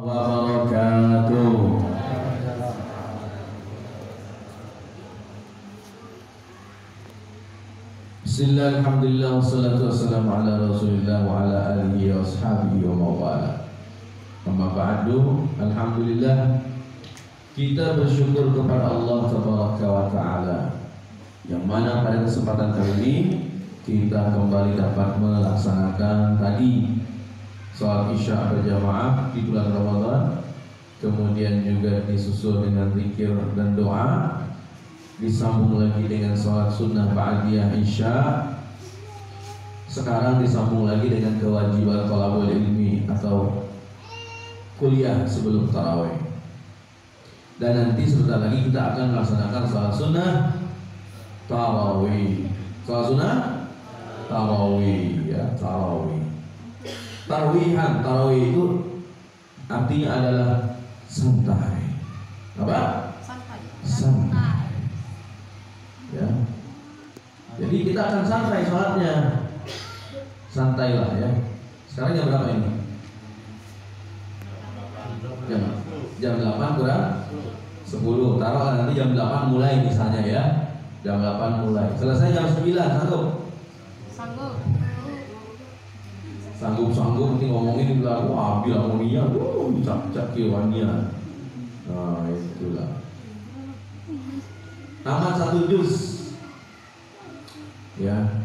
wabarakatuh. Bismillah, alhamdulillah, wassalatu wassalamu ala rasulillah wa ala alihi wa ashabihi wa mawala. Amma ba'du, alhamdulillah, kita bersyukur kepada Allah tabaraka wa ta'ala, yang mana pada kesempatan kali ini kita kembali dapat melaksanakan tadi sholat isya berjamaah di bulan Ramadan, kemudian juga disusul dengan zikir dan doa, disambung lagi dengan sholat sunnah ba'diyah isya, sekarang disambung lagi dengan kewajiban thalabul ilmi atau kuliah sebelum tarawih. Dan nanti sebentar lagi kita akan melaksanakan sholat sunnah tarawih. Sholat sunnah tarawih, ya, tarawih. Tarwihan, tarawih itu artinya adalah santai. Apa? Santai. Ya. Jadi kita akan santai sholatnya. Santailah ya. Sekarang jam berapa ini? Jam 8 kurang 10. Taruhlah nanti jam 8 mulai misalnya ya. Jam 8 mulai. Selesai jam 9, sanggup? Sanggup nanti ngomongin bilang wah ambil amonia, cap kewannya. Nah itulah. Tamat 1 juz. Ya.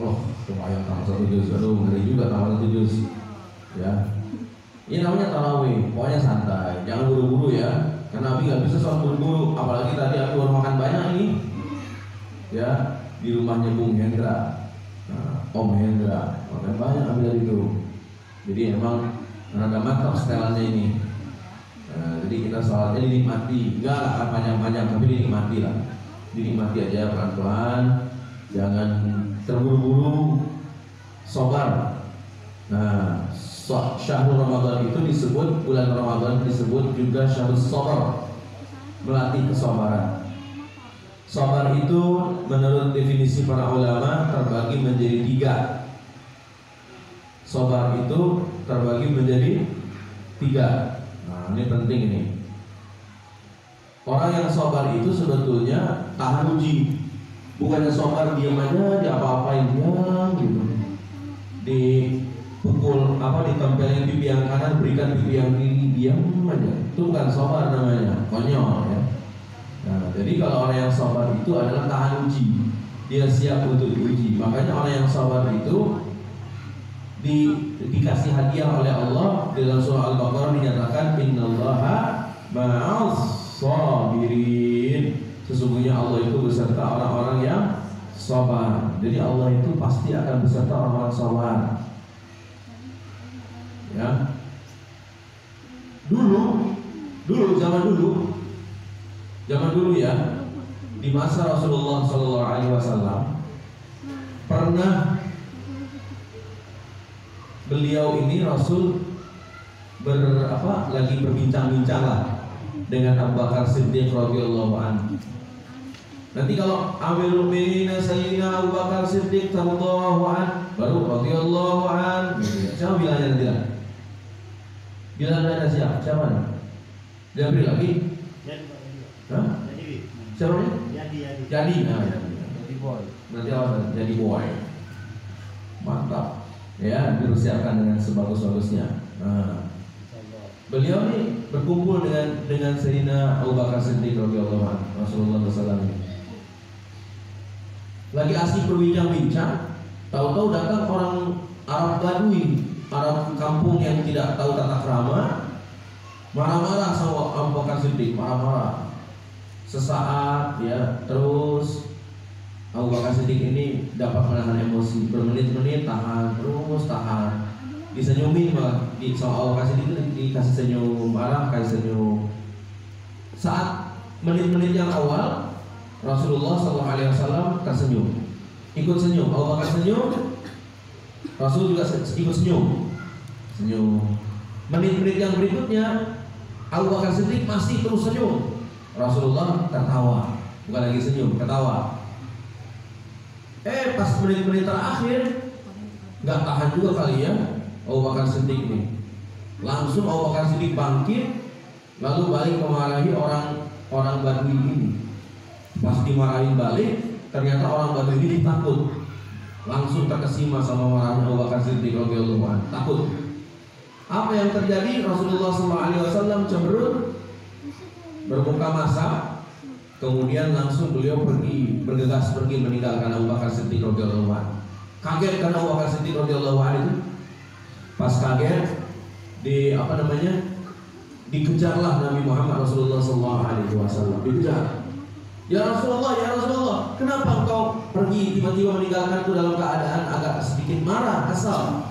Oh, lumayan tamat 1 juz. Aduh, ngeri juga tamat 1 juz. Ya. Ini namanya tarawih. Pokoknya santai, jangan buru-buru ya. Karena Nabi nggak bisa sholat buru-buru. Apalagi tadi aku baru makan banyak ini. Ya, di rumahnya Bung Hendra. Nah, Om Hendra, makan banyak ambil dari itu. Jadi emang rada mantap setelannya ini. Nah, jadi kita sholatnya dinikmati, enggak lah panjang-panjang, tapi dinikmati lah. Dinikmati aja pelan-pelan, jangan terburu-buru, sabar. Nah, syahrul Ramadan itu disebut, bulan Ramadan disebut juga syahrul sabar, melatih kesabaran. Sabar itu menurut definisi para ulama terbagi menjadi 3. Sabar itu terbagi menjadi 3. Nah ini penting ini. Orang yang sabar itu sebetulnya tahan uji. Bukannya sabar diam aja, diapa-apain dia gitu. Dipukul ditempelin pipi yang kanan, berikan pipi yang kiri, diam aja. Itu bukan sabar namanya, konyol ya. Nah, jadi kalau orang yang sabar itu adalah tahan uji, dia siap untuk diuji. Makanya orang yang sabar itu dikasih hadiah oleh Allah. Dalam surah Al-Baqarah dinyatakan innallaha ma'as sabirin. Sesungguhnya Allah itu beserta orang-orang yang sabar. Jadi Allah itu pasti akan beserta orang-orang sabar. Ya. Zaman dulu ya, di masa Rasulullah SAW pernah beliau ini Rasul lagi berbincang-bincang lah dengan Abu Bakar Siddiq radhiyallahu anhu. Nanti kalau Amirul Mukminin Sayyidina Abu Bakar Siddiq radhiyallahu anhu baru radhiyallahu anhu. Siapa bilangnya nanti lah? Bilang ada siapa? Siapa? Dia beri lagi? Hah? Siapa nih? Jadi. Nah, jadi boy. Nanti apa? Jadi boy. Mantap. Ya, dipersiapkan dengan sebagus-bagusnya. Nah, beliau nih berkumpul dengan Sayyidina Abu Bakar Siddiq radhiyallahu anhu, Rasulullah SAW. Lagi asik berbincang-bincang, tahu-tahu datang orang Arab Badui, Arab kampung yang tidak tahu tata krama, marah-marah sama Abu Bakar Siddiq, marah-marah. Sesaat ya, terus Abu Bakar Siddiq ini dapat menahan emosi, bermenit-menit tahan, terus tahan, disenyumin malah. Sama Abu Bakar Siddiq itu dikasih senyum, marah kasih senyum. Saat menit-menit yang awal Rasulullah SAW tersenyum, ikut senyum. Abu Bakar senyum, Rasul juga ikut senyum. Menit-menit yang berikutnya Abu Bakar Siddiq masih terus senyum, Rasulullah tertawa, bukan lagi senyum, ketawa. Pas menit-menit terakhir nggak tahan juga kali ya Abu Bakar Siddiq ini. Langsung Abu Bakar Siddiq bangkit, lalu balik memarahi orang Badui ini. Pas dimarahin balik, ternyata orang Badui ini takut. Langsung terkesima sama marahnya Abu Bakar Siddiq radhiyallahu anhu. Takut. Apa yang terjadi? Rasulullah SAW cenderung bermuka masa, kemudian langsung beliau bergegas pergi meninggalkan Abu Bakar Siddiq radhiyallahu anhu. Kaget karena Abu Bakar Siddiq radhiyallahu anhu itu. Pas kaget, dikejarlah Nabi Muhammad Rasulullah SAW. Dikejar. Ya Rasulullah, kenapa engkau pergi tiba-tiba meninggalkanku dalam keadaan agak sedikit marah, kesal?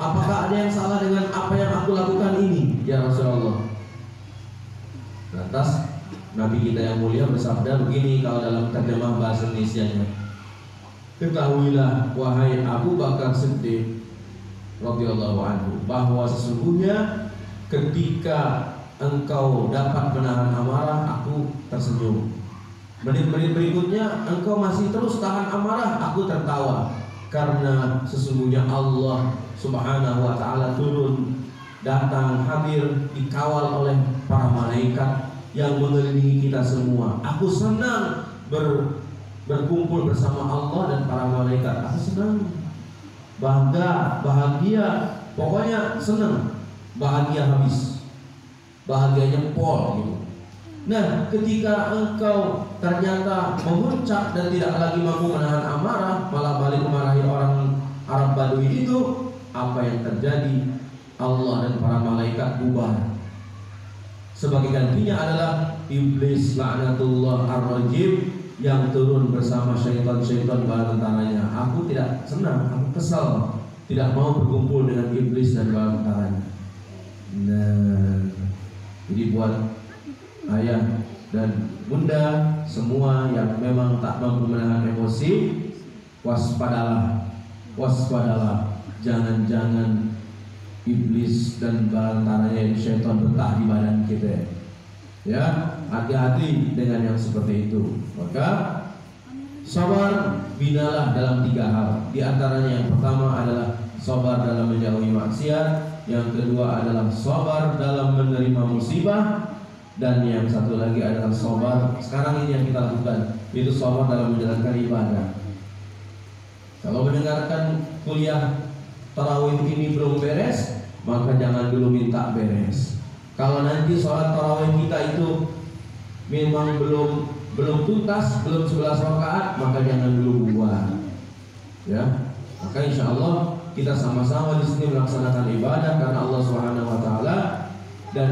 Apakah ada yang salah dengan apa yang aku lakukan ini, ya Rasulullah? Lantas Nabi kita yang mulia bersabda begini kalau dalam terjemah bahasa Indonesianya. Ketahuilah wahai Abu Bakar Siddiq radhiyallahu anhu, bahwa sesungguhnya ketika engkau dapat menahan amarah, aku tersenyum. Menit-menit berikutnya engkau masih terus tahan amarah, aku tertawa. Karena sesungguhnya Allah Subhanahu wa ta'ala turun, datang, hadir, dikawal oleh para malaikat yang mengelilingi kita semua. Aku senang berkumpul bersama Allah dan para malaikat. Aku senang, bangga, bahagia, pokoknya senang, bahagia habis, bahagianya pol gitu. Nah, ketika engkau ternyata memuncak dan tidak lagi mampu menahan amarah, malah balik memarahi orang Arab Badui itu, apa yang terjadi? Allah dan para malaikat bubar. Sebagai gantinya adalah iblis laknatullah ar-rajim yang turun bersama syaitan-syaitan bala tentaranya. Aku tidak senang, aku kesal, tidak mau berkumpul dengan iblis dan bala tentaranya. Nah, jadi buat ayah dan bunda semua yang memang tak mampu menahan emosi, waspadalah, jangan-jangan iblis dan balantaranya syaitan betah di badan kita. Ya, hati-hati dengan yang seperti itu. Maka sabar binalah dalam 3 hal. Di antaranya yang pertama adalah sabar dalam menjauhi maksiat, yang kedua adalah sabar dalam menerima musibah, dan yang satu lagi adalah sabar sekarang ini yang kita lakukan, yaitu sabar dalam menjalankan ibadah. Kalau mendengarkan kuliah tarawih ini belum beres, maka jangan dulu minta beres. Kalau nanti sholat tarawih kita itu memang belum tuntas, belum 11 rakaat, maka jangan dulu buat. Ya, maka insya Allah kita sama-sama di sini melaksanakan ibadah karena Allah Subhanahu Wa Taala, dan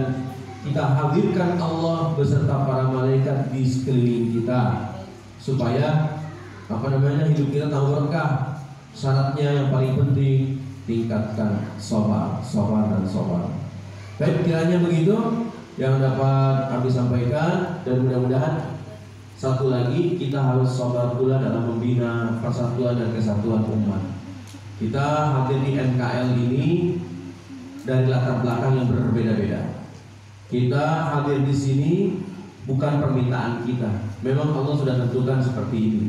kita hadirkan Allah beserta para malaikat di sekeliling kita supaya hidup kita tahu berkah. Syaratnya yang paling penting tingkatkan sabar dan sabar. Baik, kiranya begitu yang dapat kami sampaikan, dan mudah-mudahan satu lagi kita harus sabar pula dalam membina persatuan dan kesatuan umat. Kita hadir di NKL ini dari latar belakang yang berbeda-beda. Kita hadir di sini bukan permintaan kita. Memang Allah sudah tentukan seperti ini.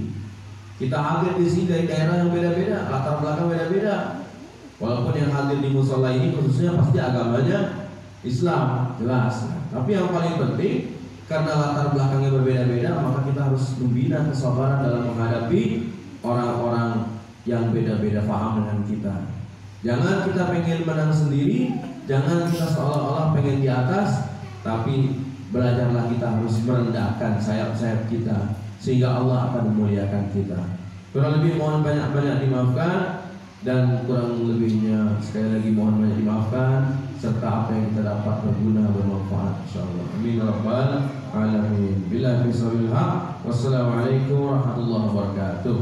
Kita hadir di sini dari daerah yang beda-beda, latar belakang beda-beda. Walaupun yang hadir di musola ini khususnya pasti agamanya Islam, jelas. Tapi yang paling penting, karena latar belakangnya berbeda-beda, maka kita harus membina kesabaran dalam menghadapi orang-orang yang beda-beda paham dengan kita. Jangan kita pengen menang sendiri, jangan kita seolah-olah pengen di atas, tapi belajarlah kita harus merendahkan sayap-sayap kita, sehingga Allah akan memuliakan kita. Kurang lebih mohon banyak-banyak dimaafkan, dan kurang lebihnya sekali lagi mohon banyak dimaafkan, serta apa yang kita dapat berguna bermanfaat insyaallah. Amin ya rabbal alamin. Billahi taufiq. Wassalamualaikum warahmatullahi wabarakatuh.